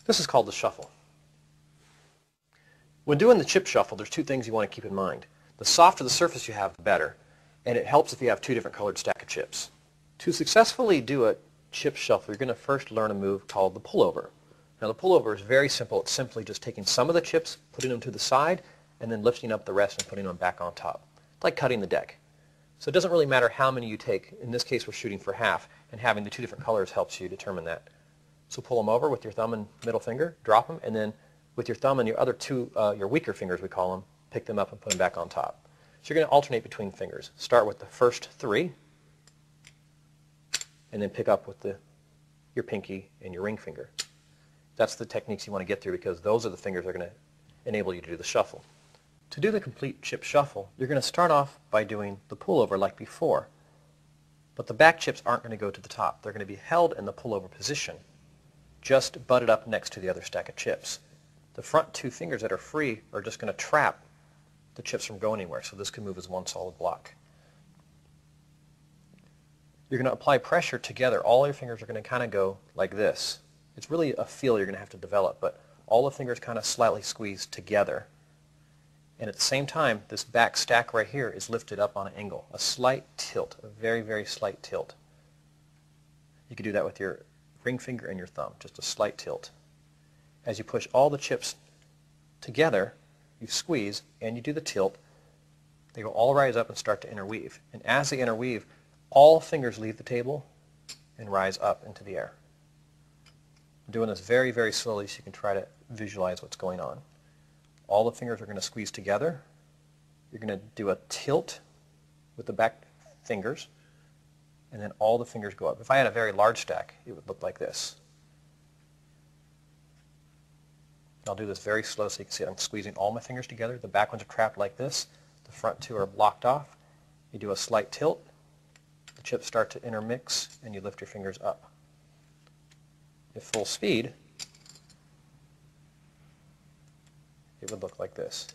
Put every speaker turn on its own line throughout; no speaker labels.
This is called the shuffle. When doing the chip shuffle, there's two things you want to keep in mind. The softer the surface you have, the better, and it helps if you have two different colored stack of chips. To successfully do a chip shuffle, you're going to first learn a move called the pullover. Now the pullover is very simple. It's simply just taking some of the chips, putting them to the side, and then lifting up the rest and putting them back on top. It's like cutting the deck. So it doesn't really matter how many you take. In this case, we're shooting for half, and having the two different colors helps you determine that. So pull them over with your thumb and middle finger, drop them, and then with your thumb and your other two, your weaker fingers we call them, pick them up and put them back on top. So you're going to alternate between fingers. Start with the first three, and then pick up with your pinky and your ring finger. That's the techniques you want to get through because those are the fingers that are going to enable you to do the shuffle. To do the complete chip shuffle, you're going to start off by doing the pullover like before. But the back chips aren't going to go to the top. They're going to be held in the pullover position, just butted up next to the other stack of chips. The front two fingers that are free are just going to trap the chips from going anywhere, so this can move as one solid block. You're going to apply pressure together. All your fingers are going to kind of go like this. It's really a feel you're going to have to develop, but all the fingers kind of slightly squeeze together. And at the same time, this back stack right here is lifted up on an angle, a slight tilt, a very, very slight tilt. You can do that with your ring finger and your thumb, just a slight tilt. As you push all the chips together, you squeeze and you do the tilt, they will all rise up and start to interweave. And as they interweave, all fingers leave the table and rise up into the air. I'm doing this very, very slowly so you can try to visualize what's going on. All the fingers are going to squeeze together. You're going to do a tilt with the back fingers, and then all the fingers go up. If I had a very large stack, it would look like this. I'll do this very slow so you can see I'm squeezing all my fingers together. The back ones are trapped like this. The front two are blocked off. You do a slight tilt. The chips start to intermix, and you lift your fingers up. At full speed, it would look like this.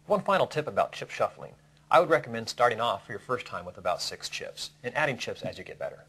One final tip about chip shuffling. I would recommend starting off for your first time with about 6 chips and adding chips as you get better.